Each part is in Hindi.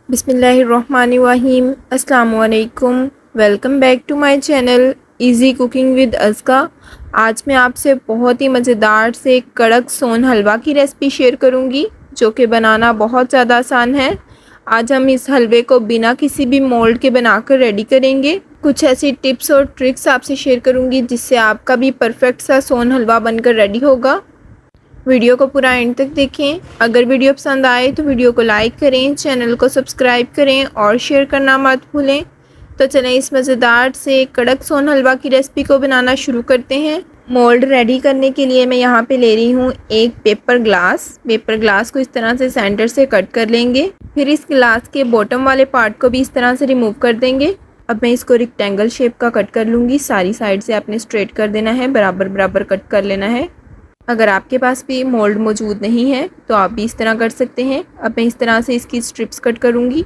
बिस्मिल्लाहिर्रहमानिर्रहीम। अस्सलाम वालेकुम। Welcome back to my channel easy cooking with Azka. आज मैं आपसे बहुत ही मज़ेदार से कड़क सोन हलवा की रेसिपी शेयर करूंगी जो कि बनाना बहुत ज़्यादा आसान है। आज हम इस हलवे को बिना किसी भी मोल्ड के बनाकर रेडी करेंगे। कुछ ऐसी टिप्स और ट्रिक्स आपसे शेयर करूंगी जिससे आपका भी परफेक्ट सा सोन हलवा बनकर रेडी होगा। वीडियो को पूरा एंड तक देखें। अगर वीडियो पसंद आए तो वीडियो को लाइक करें, चैनल को सब्सक्राइब करें और शेयर करना मत भूलें। तो चलें इस मज़ेदार से कड़क सोन हलवा की रेसिपी को बनाना शुरू करते हैं। मोल्ड रेडी करने के लिए मैं यहाँ पे ले रही हूँ एक पेपर ग्लास को इस तरह से सेंटर से कट कर लेंगे। फिर इस ग्लास के बॉटम वाले पार्ट को भी इस तरह से रिमूव कर देंगे। अब मैं इसको रेक्टेंगल शेप का कट कर लूँगी। सारी साइड से आपने स्ट्रेट कर देना है, बराबर बराबर कट कर लेना है। अगर आपके पास भी मोल्ड मौजूद नहीं है तो आप भी इस तरह कर सकते हैं। अब मैं इस तरह से इसकी स्ट्रिप्स कट करूँगी।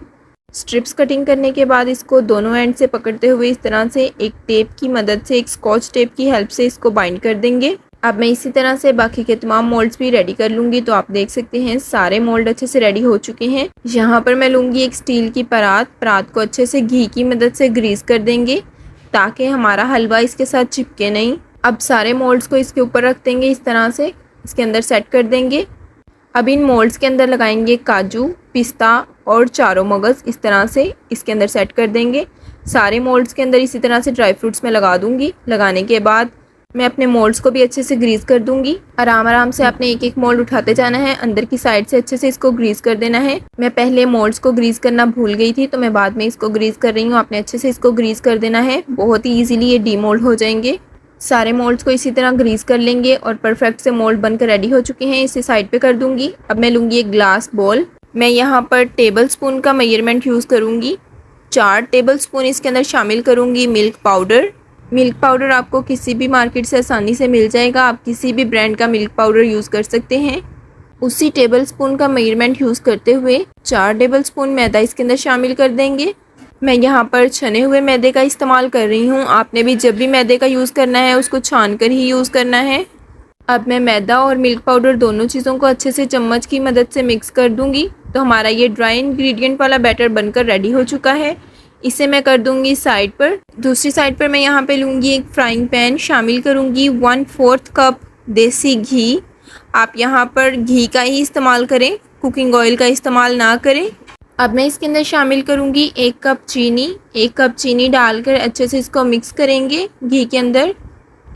स्ट्रिप्स कटिंग करने के बाद इसको दोनों एंड से पकड़ते हुए इस तरह से एक टेप की मदद से, एक स्कॉच टेप की हेल्प से इसको बाइंड कर देंगे। अब मैं इसी तरह से बाकी के तमाम मोल्ड्स भी रेडी कर लूँगी। तो आप देख सकते हैं सारे मोल्ड अच्छे से रेडी हो चुके हैं। यहाँ पर मैं लूँगी एक स्टील की परात को अच्छे से घी की मदद से ग्रीस कर देंगे ताकि हमारा हलवा इसके साथ चिपके नहीं। अब सारे मोल्ड्स को इसके ऊपर रख देंगे, इस तरह से इसके अंदर सेट कर देंगे। अब इन मोल्ड्स के अंदर लगाएंगे काजू, पिस्ता और चारों मगज़, इस तरह से इसके अंदर सेट कर देंगे। सारे मोल्ड्स के अंदर इसी तरह से ड्राई फ्रूट्स में लगा दूंगी। लगाने के बाद मैं अपने मोल्ड्स को भी अच्छे से ग्रीस कर दूंगी। आराम से आपने एक एक मोल्ड उठाते जाना है, अंदर की साइड से अच्छे से इसको ग्रीस कर देना है। मैं पहले मोल्ड्स को ग्रीस करना भूल गई थी तो मैं बाद में इसको ग्रीस कर रही हूँ। आपने अच्छे से इसको ग्रीस कर देना है, बहुत ही ईजिली ये डीमोल्ड हो जाएंगे। सारे मोल्ड्स को इसी तरह ग्रीस कर लेंगे और परफेक्ट से मोल्ड बनकर रेडी हो चुके हैं। इसे साइड पे कर दूंगी। अब मैं लूँगी एक ग्लास बोल। मैं यहाँ पर टेबल स्पून का मेजरमेंट यूज़ करूँगी। 4 टेबल स्पून इसके अंदर शामिल करूँगी मिल्क पाउडर आपको किसी भी मार्केट से आसानी से मिल जाएगा। आप किसी भी ब्रांड का मिल्क पाउडर यूज़ कर सकते हैं। उसी टेबल स्पून का मेजरमेंट यूज़ करते हुए 4 टेबल स्पून मैदा इसके अंदर शामिल कर देंगे। मैं यहाँ पर छने हुए मैदे का इस्तेमाल कर रही हूँ। आपने भी जब भी मैदे का यूज़ करना है उसको छान कर ही यूज़ करना है। अब मैं मैदा और मिल्क पाउडर दोनों चीज़ों को अच्छे से चम्मच की मदद से मिक्स कर दूँगी। तो हमारा ये ड्राई इंग्रेडिएंट वाला बैटर बनकर रेडी हो चुका है। इसे मैं कर दूँगी साइड पर। दूसरी साइड पर मैं यहाँ पर लूँगी एक फ्राइंग पैन, शामिल करूँगी 1/4 कप देसी घी। आप यहाँ पर घी का ही इस्तेमाल करें, कुकिंग ऑयल का इस्तेमाल ना करें। अब मैं इसके अंदर शामिल करूँगी 1 कप चीनी डालकर अच्छे से इसको मिक्स करेंगे घी के अंदर।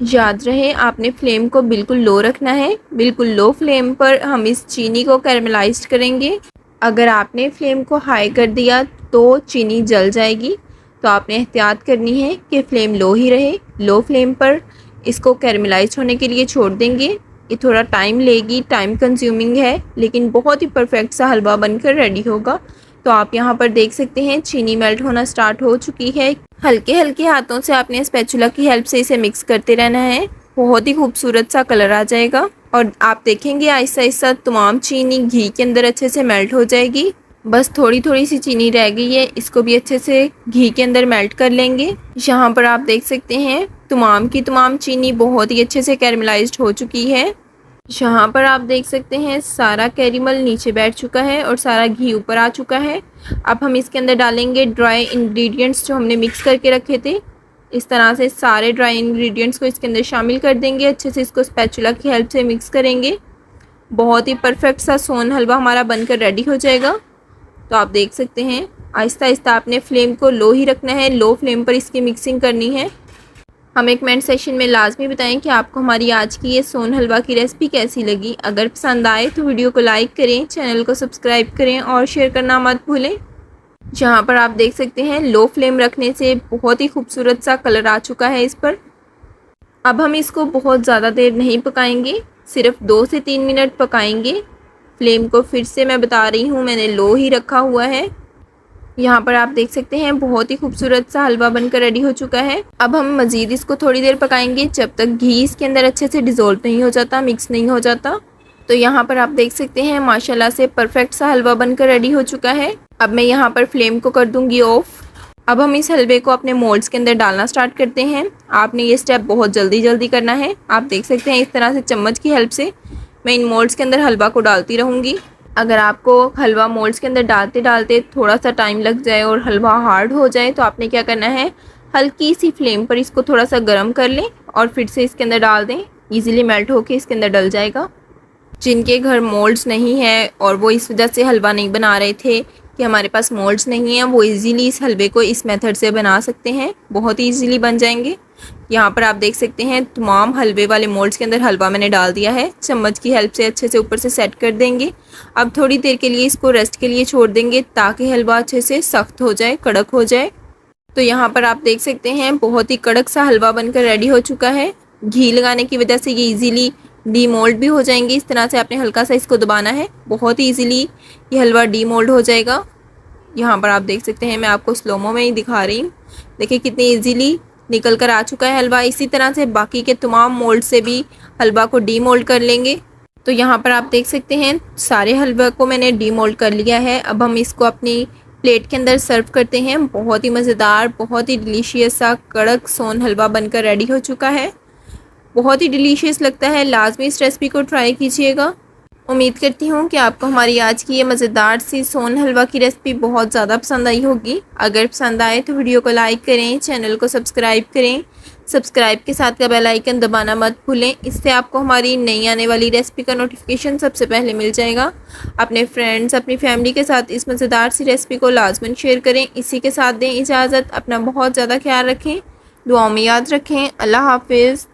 याद रहे आपने फ्लेम को बिल्कुल लो रखना है। बिल्कुल लो फ्लेम पर हम इस चीनी को कैरमलाइज करेंगे। अगर आपने फ्लेम को हाई कर दिया तो चीनी जल जाएगी। तो आपने एहतियात करनी है कि फ्लेम लो ही रहे। लो फ्लेम पर इसको कैरमलाइज होने के लिए छोड़ देंगे। ये थोड़ा टाइम लेगी, टाइम कंज्यूमिंग है, लेकिन बहुत ही परफेक्ट सा हलवा बनकर रेडी होगा। तो आप यहाँ पर देख सकते हैं चीनी मेल्ट होना स्टार्ट हो चुकी है। हल्के हल्के हाथों से आपने स्पैचुला की हेल्प से इसे मिक्स करते रहना है। बहुत ही खूबसूरत सा कलर आ जाएगा और आप देखेंगे आहिस्ता आहिस्ता तमाम चीनी घी के अंदर अच्छे से मेल्ट हो जाएगी। बस थोड़ी थोड़ी सी चीनी रह गई है, इसको भी अच्छे से घी के अंदर मेल्ट कर लेंगे। यहाँ पर आप देख सकते हैं तमाम की तमाम चीनी बहुत ही अच्छे से कैरमलाइज्ड हो चुकी है। यहाँ पर आप देख सकते हैं सारा कैरेमल नीचे बैठ चुका है और सारा घी ऊपर आ चुका है। अब हम इसके अंदर डालेंगे ड्राई इंग्रेडिएंट्स जो हमने मिक्स करके रखे थे। इस तरह से सारे ड्राई इंग्रेडिएंट्स को इसके अंदर शामिल कर देंगे। अच्छे से इसको स्पैचुला की हेल्प से मिक्स करेंगे। बहुत ही परफेक्ट सा सोन हलवा हमारा बनकर रेडी हो जाएगा। तो आप देख सकते हैं आहिस्ता आहिस्ता आपने फ्लेम को लो ही रखना है। लो फ्लेम पर इसकी मिक्सिंग करनी है। हमें कमेंट सेक्शन में लाजमी बताएं कि आपको हमारी आज की ये सोन हलवा की रेसिपी कैसी लगी। अगर पसंद आए तो वीडियो को लाइक करें, चैनल को सब्सक्राइब करें और शेयर करना मत भूलें। जहाँ पर आप देख सकते हैं लो फ्लेम रखने से बहुत ही खूबसूरत सा कलर आ चुका है इस पर। अब हम इसको बहुत ज़्यादा देर नहीं पकाएंगे, सिर्फ 2 से 3 मिनट पकाएंगे। फ्लेम को फिर से मैं बता रही हूँ, मैंने लो ही रखा हुआ है। यहाँ पर आप देख सकते हैं बहुत ही खूबसूरत सा हलवा बनकर रेडी हो चुका है। अब हम मज़ीद इसको थोड़ी देर पकाएंगे जब तक घी इसके अंदर अच्छे से डिज़ोल्व नहीं हो जाता, मिक्स नहीं हो जाता। तो यहाँ पर आप देख सकते हैं माशाल्लाह से परफेक्ट सा हलवा बनकर रेडी हो चुका है। अब मैं यहाँ पर फ्लेम को कर दूँगी ऑफ। अब हम इस हलवे को अपने मोल्ड्स के अंदर डालना स्टार्ट करते हैं। आपने ये स्टेप बहुत जल्दी करना है। आप देख सकते हैं इस तरह से चम्मच की हेल्प से मैं इन मोल्ड्स के अंदर हलवा को डालती रहूँगी। अगर आपको हलवा मोल्ड्स के अंदर डालते डालते थोड़ा सा टाइम लग जाए और हलवा हार्ड हो जाए तो आपने क्या करना है, हल्की सी फ्लेम पर इसको थोड़ा सा गर्म कर लें और फिर से इसके अंदर डाल दें। इजीली मेल्ट होके इसके अंदर डल जाएगा। जिनके घर मोल्ड्स नहीं है और वो इस वजह से हलवा नहीं बना रहे थे कि हमारे पास मोल्ड्स नहीं है, वो इजीली इस हलवे को इस मेथड से बना सकते हैं, बहुत ही इजीली बन जाएंगे। यहाँ पर आप देख सकते हैं तमाम हलवे वाले मोल्ड्स के अंदर हलवा मैंने डाल दिया है। चम्मच की हेल्प से अच्छे से ऊपर से सेट कर देंगे। अब थोड़ी देर के लिए इसको रेस्ट के लिए छोड़ देंगे ताकि हलवा अच्छे से सख्त हो जाए, कड़क हो जाए। तो यहाँ पर आप देख सकते हैं बहुत ही कड़क सा हलवा बनकर रेडी हो चुका है। घी लगाने की वजह से ये इजीली डीमोल्ड भी हो जाएंगे। इस तरह से आपने हल्का सा इसको दबाना है, बहुत ही इजीली ये हलवा डीमोल्ड हो जाएगा। यहाँ पर आप देख सकते हैं, मैं आपको स्लोमो में ही दिखा रही हूँ। देखिए कितनी इजीली निकल कर आ चुका है हलवा। इसी तरह से बाकी के तमाम मोल्ड से भी हलवा को डीमोल्ड कर लेंगे। तो यहाँ पर आप देख सकते हैं सारे हलवा को मैंने डीमोल्ड कर लिया है। अब हम इसको अपनी प्लेट के अंदर सर्व करते हैं। बहुत ही मज़ेदार, बहुत ही डिलीशियस सा कड़क सोन हलवा बनकर रेडी हो चुका है। बहुत ही डिलीशियस लगता है, लाजमी इस रेसिपी को ट्राई कीजिएगा। उम्मीद करती हूँ कि आपको हमारी आज की ये मज़ेदार सी सोन हलवा की रेसिपी बहुत ज़्यादा पसंद आई होगी। अगर पसंद आए तो वीडियो को लाइक करें, चैनल को सब्सक्राइब करें। सब्सक्राइब के साथ का बेल आइकन दबाना मत भूलें, इससे आपको हमारी नई आने वाली रेसिपी का नोटिफिकेशन सबसे पहले मिल जाएगा। अपने फ्रेंड्स, अपनी फैमिली के साथ इस मज़ेदार सी रेसिपी को लाजमन शेयर करें। इसी के साथ दें इजाज़त। अपना बहुत ज़्यादा ख्याल रखें, दुआओं में याद रखें। अल्लाह हाफिज़।